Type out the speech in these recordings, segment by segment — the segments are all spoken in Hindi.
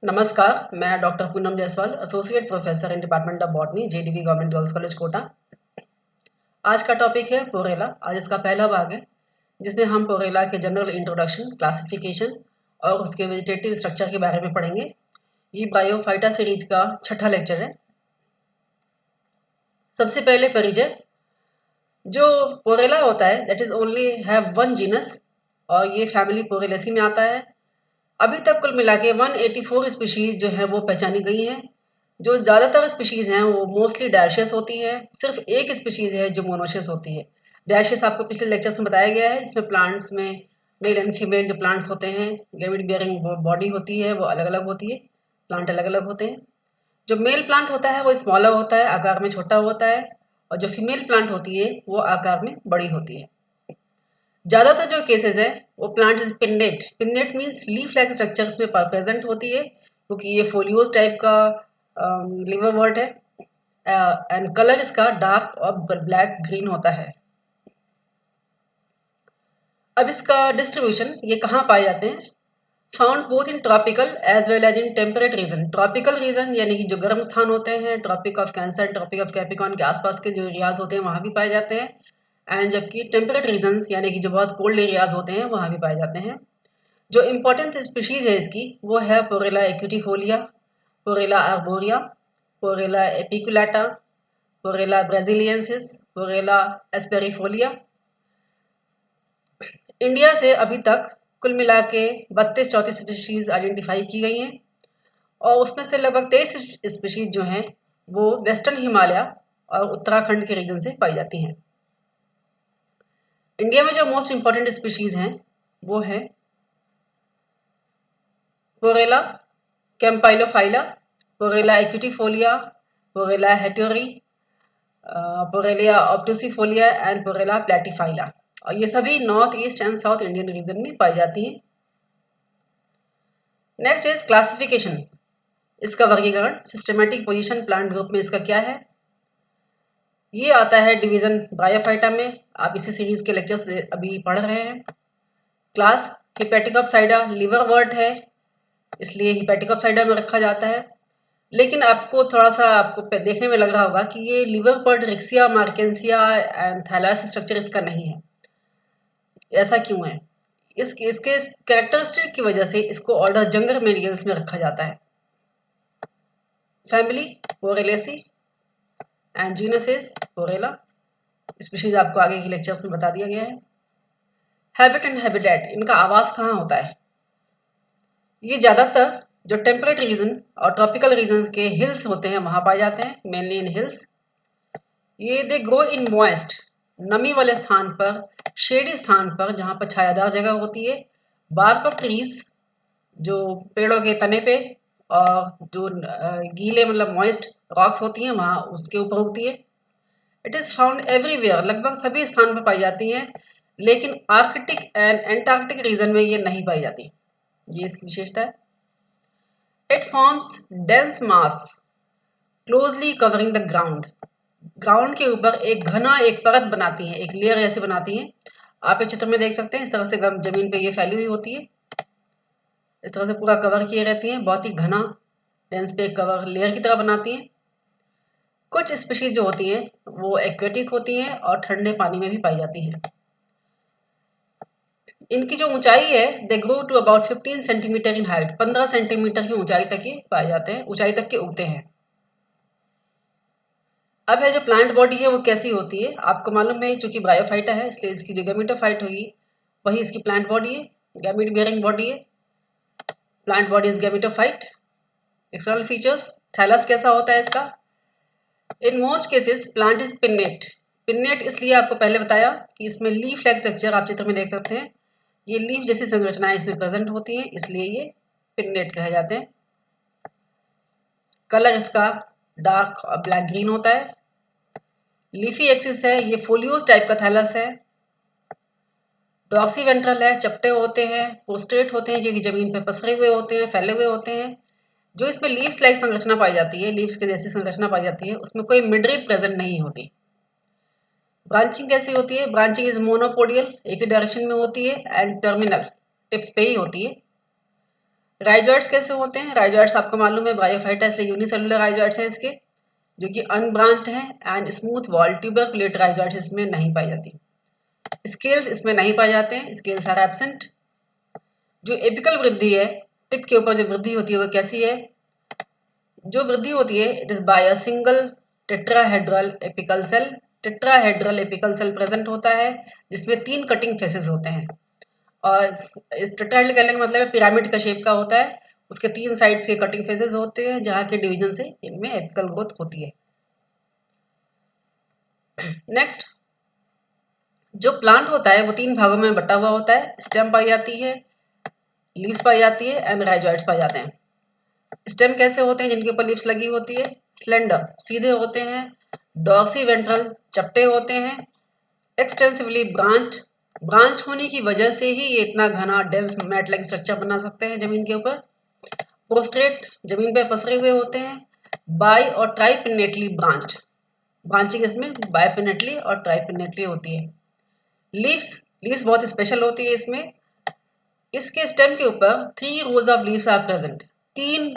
नमस्कार, मैं doctor Poonam Jaiswal, associate professor in department of botany, JDV government girls college Kota. आज का टॉपिक है पोरेला। आज इसका पहला भाग है जिसमें हम पोरेला के जनरल इंट्रोडक्शन, क्लासिफिकेशन और उसके वेजिटेटिव स्ट्रक्चर के बारे में पढ़ेंगे। ये ब्रायोफाइटा सीरीज का छठा लेक्चर है। सबसे पहले परिचय। जो पोरेला होता है that is only have one genus और ये फैमिली पोरेलेसी में आता है। अभी तक कुल मिला के 184 स्पीशीज जो है वो पहचानी गई हैं। जो ज़्यादातर स्पीशीज हैं वो मोस्टली डायशियस होती हैं। सिर्फ एक स्पीशीज है जो मोनोशियस होती है। डायशियस आपको पिछले लेक्चर्स में बताया गया है। इसमें प्लांट्स में मेल एंड फीमेल जो प्लांट्स होते हैं, गैमेट बियरिंग बॉडी होती है, वो अलग अलग होती है। प्लांट अलग अलग होते हैं। जो मेल प्लांट होता है वो स्मॉलर होता है, आकार में छोटा होता है, और जो फीमेल प्लांट होती है वो आकार में बड़ी होती है। ज़्यादातर जो केसेस है वो plant is pinnate. Pennate means leaf like structures में प्रेजेंट होती है, क्योंकि ये फोलियोज टाइप का लिवर वर्ट है। एंड कलर इसका डार्क और ब्लैक ग्रीन होता है। अब इसका डिस्ट्रीब्यूशन ये कहाँ पाए जाते हैं? Found both in tropical as well as in temperate region. Tropical region यानी कि जो गर्म स्थान होते हैं, tropic of Cancer, tropic of Capricorn के आसपास के जो एरियाज होते हैं वहाँ भी पाए जाते हैं। एंड जबकि टेम्परेट रीजन यानी कि जो बहुत कोल्ड एरियाज होते हैं वहाँ भी पाए जाते हैं। जो इम्पोर्टेंट स्पीशीज है इसकी वो है पोरेला एक्यूटिफोलिया, पोरेला आर्बोरिया, पोरेला एपिकुलाटा, पोरेला ब्राजीलियंसिस, पोरेला एस्पेरिफोलिया। इंडिया से अभी तक कुल मिला के 32-34 स्पीशीज आइडेंटिफाई की गई हैं, और उसमें से लगभग 23 स्पीशीज जो हैं वो वेस्टर्न हिमालय और उत्तराखंड के रीजन से पाई जाती हैं। इंडिया में जो मोस्ट इम्पॉर्टेंट स्पीशीज हैं वो है पोरेला कैम्पाइलोफाइला, पोरेला एक्यूटिफोलिया, पोरेला हेटोरी, पोरेलिया ऑब्टुसिफोलिया एंड पोरेला प्लेटिफाइला। और ये सभी north east and south Indian reason में पाई जाती हैं। Next is classification. इसका वर्गीकरण, सिस्टमेटिक पोजीशन प्लांट ग्रुप में इसका क्या है? ये आता है डिवीजन ब्रायोफाइटा में। आप इसी सीरीज के लेक्चर्स अभी पढ़ रहे हैं। क्लास हिपेटिकोप्साइडा लिवर वर्ट है, इसलिए हिपेटिकोप्साइडा में रखा जाता है। लेकिन आपको थोड़ा सा आपको देखने में लग रहा होगा कि ये लिवर पर्ड रिक्सिया मार्केंसिया एंड थैलास स्ट्रक्चर इसका नहीं है। ऐसा क्यों है? इसके कैरेक्टरिस्टिक की वजह से इसको ऑर्डर जंगर मेरियल्स में रखा जाता है। Family Porellaceae and genus is Porella. Species आपको आगे के लेक्चर्स में बता दिया गया है। हैबिट एंड हैबिटेट, इनका आवास कहाँ होता है? ये ज़्यादातर जो टेम्परेट रीजन और ट्रॉपिकल रीजन के हिल्स होते हैं वहाँ पाए जाते हैं, मेनली इन हिल्स। ये दे ग्रो इन मॉइस्ट, नमी वाले स्थान पर, शेडी स्थान पर जहाँ पर छायादार जगह होती है। बार्क ऑफ ट्रीज, जो पेड़ों के तने पे, और जो गीले मतलब मॉइस्ट रॉक्स होती हैं वहाँ उसके ऊपर उगती है। इट इज़ फाउंड एवरीवेयर, लगभग सभी स्थान पर पाई जाती हैं, लेकिन आर्कटिक एंड एंटार्कटिक रीजन में ये नहीं पाई जाती। ये इसकी विशेषता है। It forms dense mass closely covering the ground. Ground के ऊपर एक घना एक परत बनाती है, एक लेयर जैसे बनाती है। आप इस चित्र में देख सकते हैं, इस तरह से जमीन पे ये फैली हुई होती है, इस तरह से पूरा कवर किए रहती हैं, बहुत ही घना डेंस पे कवर लेयर की तरह बनाती हैं। कुछ स्पीशीज जो होती हैं वो एक्वेटिक होती हैं और ठंडे पानी में भी पाई जाती हैं। इनकी जो ऊंचाई है they grow to about 15 centimetre in height. 15 centimetre की ऊंचाई तक ये पाए जाते हैं, ऊंचाई तक के उगते हैं। अब है जो प्लांट बॉडी है वो कैसी होती है? आपको मालूम है चूंकि ब्रायोफाइटा है इसलिए इसकी जो गैमेटोफाइट होगी वही इसकी प्लांट बॉडी है, गैमेट बियरिंग बॉडी है। Plant body is gametophyte. External features, thallus कैसा होता है इसका? In most cases plant is pinnate. Pinnate इसलिए आपको पहले बताया कि इसमें लीफ लाइक स्ट्रक्चर आप चित्र में देख सकते हैं, ये लीफ जैसी संरचनाएं इसमें प्रेजेंट होती हैं, इसलिए ये पिन्नेट कहे जाते हैं। कलर इसका डार्क और ब्लैक ग्रीन होता है। लीफी एक्सिस है, ये फोलियोस टाइप का थैलस है। डॉक्सी वेंट्रल है, चपटे होते हैं, पोस्ट्रेट होते हैं क्योंकि जमीन पे पसरे हुए होते हैं, फैले हुए होते हैं। जो इसमें लीव्स लाइक संरचना पाई जाती है, लीव्स के जैसी संरचना पाई जाती है, उसमें कोई मिडरिप प्रेजेंट नहीं होती। ब्रांचिंग कैसी होती है? ब्रांचिंग इज मोनोपोडियल, एक ही डायरेक्शन में होती है, एंड टर्मिनल टिप्स पे ही होती है। राइजॉइड्स कैसे होते हैं? राइजॉइड्स आपको मालूम है ब्रायोफाइटा इसलिए यूनिसेलुलर राइजॉइड्स है इसके, जो कि अनब्रांच्ड हैं and smooth wall tuberculate rhizoids इसमें नहीं पाई जाती। स्केल्स इसमें नहीं पाए जाते हैं, स्केल्स आर एब्सेंट। जो एपिकल वृद्धि है, टिप के ऊपर जो वृद्धि होती है वो कैसी है? जो वृद्धि होती है it is by a single tetrahedral apical cell. Tetrahedral apical cell present होता है जिसमें 3 कटिंग फेसेस होते हैं। और इस टेट्राहेड्रल कहने का मतलब है पिरामिड का शेप का होता है, उसके 3 साइड्स के कटिंग फेसेस होते हैं जहाँ के डिवीजन से इनमें एपिकल ग्रोथ होती है। नेक्स्ट, जो प्लांट होता है वो 3 भागों में बटा हुआ होता है। स्टेम पाई जाती है, लीव्स पाई जाती है एंड राइजॉइड्स पाए जाते हैं। स्टेम कैसे होते हैं? जिनके ऊपर लीव्स लगी होती है, स्लेंडर सीधे होते हैं, डॉर्सी वेंट्रल चपटे होते हैं, एक्सटेंसिवली ब्रांच्ड। ब्रांच्ड होने की वजह से ही ये इतना घना डेंस मैट लाइक स्ट्रक्चर बना सकते हैं जमीन के ऊपर। प्रोस्ट्रेट जमीन पे पसरे हुए होते हैं, बाई और ट्राइपिनेटली ब्रांच्ड। ब्रांचिंग इसमें बायपिनेटली और ट्राइपिनेटली होती है। लीव्स, लीव्स बहुत स्पेशल होती है इसमें। इसके स्टेम के ऊपर 3 rows of leaves are present. 3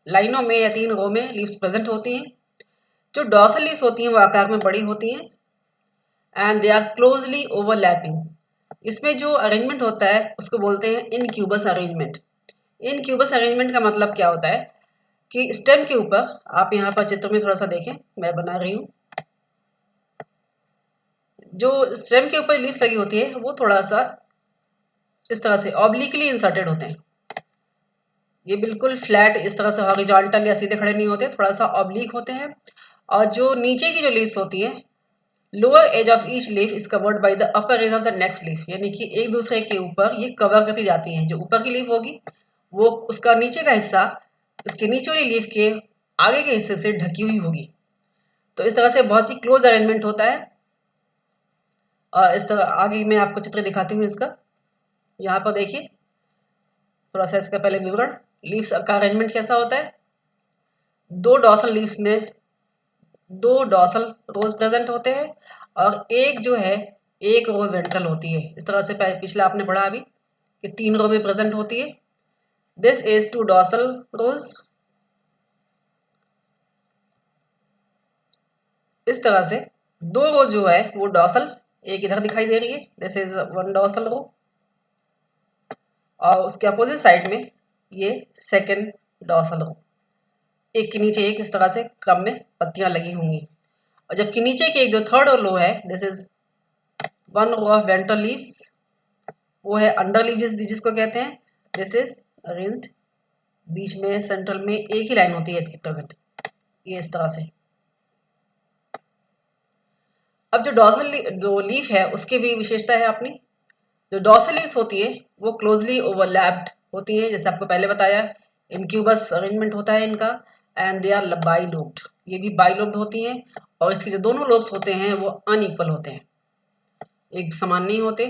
लाइनों में या 3 रो में लीव्स प्रेजेंट होती हैं। जो डॉर्सल लीव्स होती हैं वो आकार में बड़ी होती हैं and they are closely overlapping. इसमें जो अरेंजमेंट होता है उसको बोलते हैं इनक्यूबस अरेंजमेंट। इनक्यूबस अरेंजमेंट का मतलब क्या होता है कि स्टेम के ऊपर, आप यहाँ पर चित्र में थोड़ा सा देखें, मैं बना रही हूँ। जो स्टेम के ऊपर लीव्स लगी होती है वो थोड़ा सा इस तरह से ऑब्लिकली इंसर्टेड होते हैं। ये बिल्कुल फ्लैट इस तरह से हॉरिजॉन्टल या सीधे खड़े नहीं होते, थोड़ा सा ऑब्लिक होते हैं। और जो नीचे की जो लीव्स होती है, lower edge of each leaf is covered by the upper edge of the next leaf, यानी कि एक दूसरे के ऊपर ये कवर करती जाती हैं। जो ऊपर की लीफ होगी वो उसका नीचे का हिस्सा उसके नीचे वाली लीफ के आगे के हिस्से से ढकी हुई होगी। तो इस तरह से बहुत ही क्लोज अरेंजमेंट होता है। और इस तरह आगे मैं आपको चित्र दिखाती हूँ इसका। यहाँ पर देखिए थोड़ा सा इसका पहले विवरण। लीव्स का अरेंजमेंट कैसा होता है? 2 डॉर्सल लीव्स में 2 डॉर्सल रोज प्रेजेंट होते हैं और एक जो है एक रो वेंट्रल होती है। इस तरह से पिछले आपने पढ़ा अभी कि 3 रो में प्रेजेंट होती है। दिस इज 2 डॉर्सल रोज। इस तरह से 2 रो जो है वो डॉर्सल, एक इधर दिखाई दे रही है, दिस इज 1 डॉर्सल रो, और उसके अपोजिट साइड में ये सेकेंड डॉर्सल रो। एक के नीचे एक इस तरह से क्रम में पत्तियां लगी होंगी। और जबकि नीचे की एक जो थर्ड रो है, this is 1 row of ventral leaves, वो है अंडर लीव जिसको कहते हैं। दिस इज अरेंज्ड, बीच में सेंट्रल में एक ही लाइन होती है इसकी प्रेजेंट, ये इस तरह से। अब जो डॉर्सल जो लीफ है उसकी भी विशेषता है अपनी। जो डॉर्सल लीव्स होती है वो क्लोजली ओवरलैप्ड होती है, जैसे आपको पहले बताया इनक्यूबस अरेंजमेंट होता है इनका। एंड दे आर बाइलोब्ड, ये भी बाइलोब्ड होती हैं। और इसके जो दोनों लोब्स होते हैं वो अनइक्वल होते हैं, एक समान नहीं होते।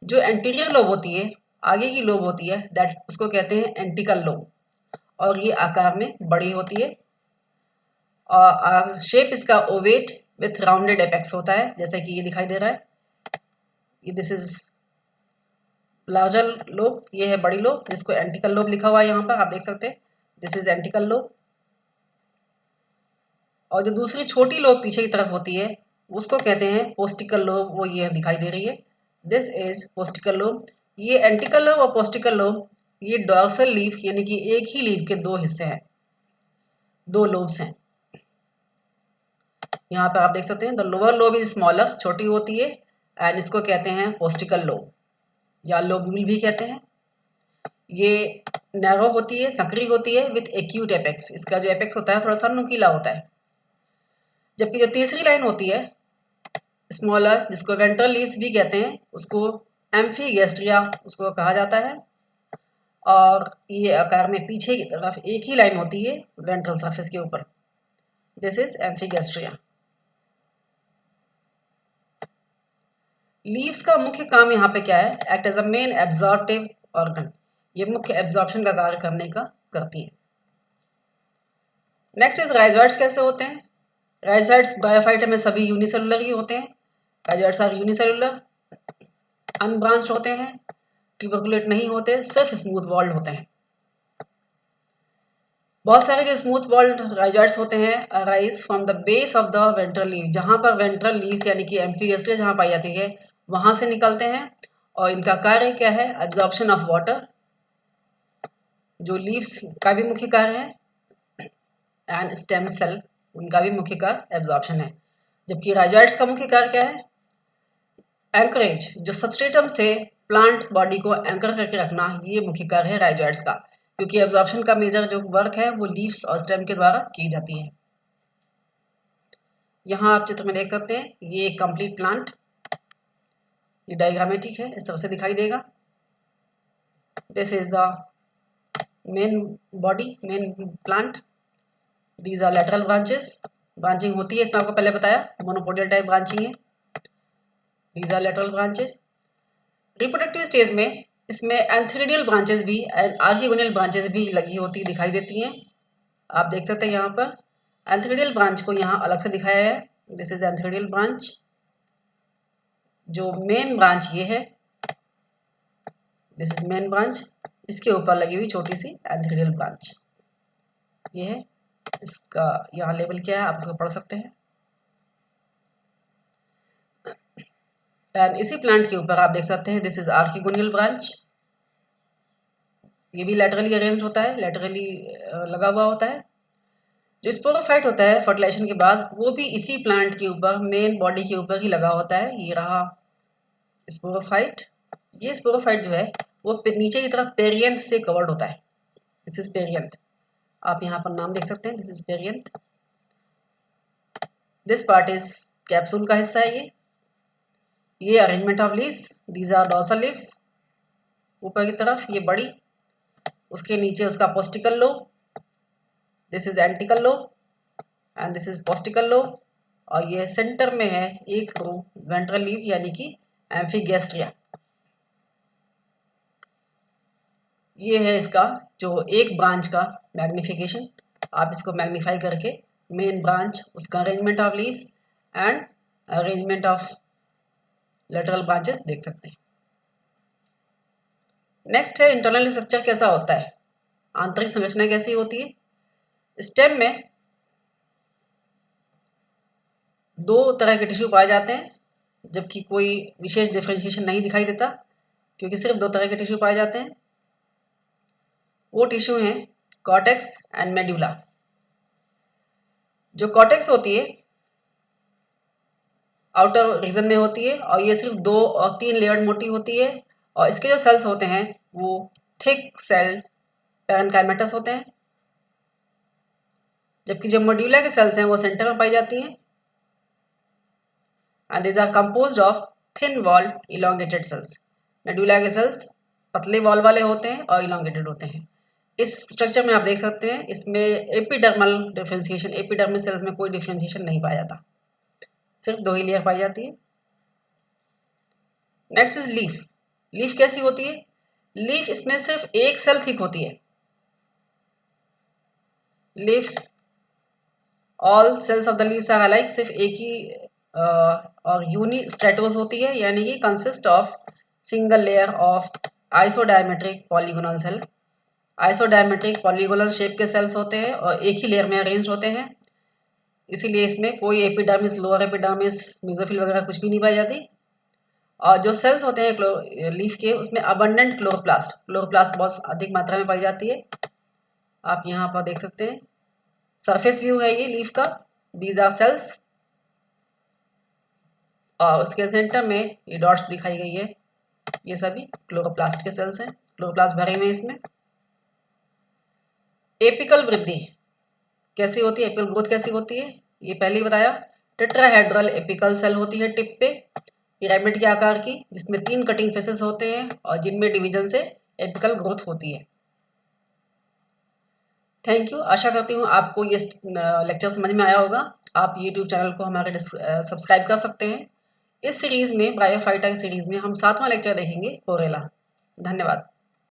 जो एंटीरियर लोब होती है, आगे की लोब होती है, दैट उसको कहते हैं एंटिकल लोब, और ये आकार में बड़ी होती है। और शेप इसका ओवेट विथ राउंडेड एपेक्स होता है, जैसे कि ये दिखाई दे रहा है। ये दिस इज लार्जर लोब, ये है बड़ी लोब जिसको एंटिकल लोब लिखा हुआ है यहाँ पर, आप देख सकते हैं दिस इज एंटिकल लोब। और जो दूसरी छोटी लोब पीछे की तरफ होती है उसको कहते हैं पोस्टिकल लोब, वो ये दिखाई दे रही है, दिस इज पोस्टिकल लोब। ये एंटिकल लोब और पोस्टिकल लोब ये डॉर्सल लीफ यानी कि एक ही लीफ के 2 हिस्से हैं, 2 लोब्स हैं। यहाँ पे आप देख सकते हैं the lower lobe is smaller, छोटी होती है, एंड इसको कहते हैं पोस्टिकल लोब या लोब्यूल भी कहते हैं। ये नैरो होती है, संकरी होती है विथ एक्यूट एपेक्स, इसका जो एपेक्स होता है थोड़ा सा नुकीला होता है। जबकि जो तीसरी लाइन होती है स्मॉलर, जिसको वेंट्रल लीव्स भी कहते हैं, उसको एम्फीगेस्ट्रिया उसको कहा जाता है। और ये आकार में पीछे की तरफ एक ही लाइन होती है वेंट्रल सरफेस के ऊपर, दिस इज एम्फीगेस्ट्रिया। लीव्स का मुख्य काम यहाँ पे क्या है? Act as a main absorptive organ, ये मुख्य एब्जॉर्प्शन का कार्य करने का करती है। नेक्स्ट इज राइजॉइड्स कैसे होते हैं? राइजॉइड्स ब्रायोफाइटा में सभी यूनिसेलुलर ही होते हैं। राइजॉइड्स आर यूनिसेलुलर, अनब्रांच्ड होते हैं, ट्यूबरकुलेट नहीं होते, सिर्फ स्मूथ वॉल्ड होते हैं। बहुत सारे जो स्मूथ वॉल्ड राइजॉइड्स होते हैं arise from the base of the ventral leave, जहाँ पर वेंट्रल लीव्स यानी कि एम्फीगेस्ट्रिया जहाँ पाई जाती है वहाँ से निकलते हैं। और इनका कार्य क्या है? एब्जॉर्प्शन ऑफ वाटर, जो लीव्स का भी मुख्य कार्य है, एंड स्टेम सेल उनका भी मुख्य कार्य एब्जॉर्प्शन है। जबकि राइजॉइड्स का मुख्य कार्य क्या है? एंकरेज, जो सबस्ट्रेटम से प्लांट बॉडी को एंकर करके रखना, ये मुख्य कार्य है राइजॉइड्स का, क्योंकि एब्जॉर्प्शन का मेजर जो वर्क है वो लीव्स और स्टेम के द्वारा की जाती है। यहाँ आप चित्र में देख सकते हैं, ये एक कंप्लीट प्लांट, ये डायग्रामेटिक है, इस तरह से दिखाई देगा। This is the main body, main plant. These are lateral branches, branching होती है इसमें, आपको पहले बताया मोनोपोडियल टाइप ब्रांचिंग है। These are lateral branches. Reproductive stage में इसमें एंथेरिडियल ब्रांचेस भी एंड आर्किगोनियल ब्रांचेस भी लगी होती दिखाई देती हैं। आप देख सकते हैं यहाँ पर एंथेरिडियल ब्रांच को यहाँ अलग से दिखाया है। दिस इज एंथेरिडियल ब्रांच, जो मेन ब्रांच ये है, दिस इज मेन ब्रांच, इसके ऊपर लगी हुई छोटी सी एंथेरिडियल ब्रांच ये है। इसका यहाँ लेवल क्या है आप इसको पढ़ सकते हैं। एंड इसी प्लांट के ऊपर आप देख सकते हैं दिस इज आर्किगोनियल ब्रांच, ये भी लैटरली अरेंज्ड होता है, लैटरली लगा हुआ होता है। जो स्पोरोफाइट होता है फर्टिलाइजेशन के बाद, वो भी इसी प्लांट के ऊपर, मेन बॉडी के ऊपर ही लगा होता है। ये रहा स्पोरोफाइट। ये स्पोरोफाइट जो है वो नीचे की तरफ पेरियंथ से कवर्ड होता है। दिस इज पेरियंथ, आप यहाँ पर नाम देख सकते हैं, this is perianth. This part is capsule का हिस्सा है ये arrangement of leaves, these are dorsal leaves, ऊपर की तरफ ये बड़ी, उसके नीचे उसका postical lobe, this is antical lobe and this is postical lobe, और ये सेंटर में है एक रो वेंट्रल लीव यानी कि एम्फीगेस्ट्रिया। ये है इसका जो एक ब्रांच का मैग्निफिकेशन, आप इसको मैग्नीफाई करके मेन ब्रांच, उसका arrangement of leaves and arrangement of lateral branches देख सकते हैं। नेक्स्ट है इंटरनल स्ट्रक्चर कैसा होता है, आंतरिक संरचना कैसी होती है। स्टेम में दो तरह के टिश्यू पाए जाते हैं, जबकि कोई विशेष डिफरेंशिएशन नहीं दिखाई देता, क्योंकि सिर्फ दो तरह के टिश्यू पाए जाते हैं। वो टिश्यू हैं कॉर्टेक्स एंड मेड्यूला। जो कॉर्टेक्स होती है आउटर रीजन में होती है, और ये सिर्फ 2 और 3 लेयर्ड मोटी होती है, और इसके जो सेल्स होते हैं वो थिक सेल्ड पैरेन्काइमेटस होते हैं। जबकि जो मेड्यूला के सेल्स हैं वो सेंटर में पाई जाती हैं, and these are composed of thin walled elongated cells. Medulla के सेल्स पतले वॉल वाले होते हैं और इलोंगेटेड होते हैं। इस स्ट्रक्चर में आप देख सकते हैं इसमें एपिडर्मल डिफरेंशिएशन, एपिडर्मल सेल्स में कोई डिफरेंशिएशन नहीं पाया जाता, सिर्फ 2 ही लेयर पाई जाती है। Next is leaf. लीफ कैसी होती है? लीफ इसमें सिर्फ एक सेल थिक होती है। Leaf all cells of the leaves are alike, सिर्फ एक ही और यूनिस्ट्रेटोस होती है, यानी कि consist of single layer of isodiametric polygonal cell. Isodiametric polygonal shape के सेल्स होते हैं और एक ही लेयर में अरेंज होते हैं, इसीलिए इसमें कोई एपिडर्मिस, लोअर एपिडर्मिस, मेसोफिल वगैरह कुछ भी नहीं पाई जाती। और जो सेल्स होते हैं लीफ के, उसमें अबंडेंट क्लोरोप्लास्ट, क्लोरोप्लास्ट बहुत अधिक मात्रा में पाई जाती है। आप यहाँ पर देख सकते हैं, सरफेस व्यू है ये लीफ का। दीज आर सेल्स, और उसके सेंटर में ये डॉट्स दिखाई गई है, ये सभी क्लोरोप्लास्ट के सेल्स हैं, क्लोरोप्लास्ट भरे हुए हैं इसमें। एपिकल वृद्धि कैसी होती है, एपिकल ग्रोथ कैसी होती है, ये पहले ही बताया। टेट्राहेड्रल एपिकल सेल होती है टिप पे, पिरामिड के आकार की, जिसमें 3 कटिंग फेसेस होते हैं और जिनमें डिवीजन से एपिकल ग्रोथ होती है। थैंक यू, आशा करती हूँ आपको ये लेक्चर समझ में आया होगा। आप यूट्यूब चैनल को हमारे सब्सक्राइब कर सकते हैं। इस सीरीज में, ब्रायोफाइटा की सीरीज में हम 7वां लेक्चर देखेंगे, पोरेला। धन्यवाद।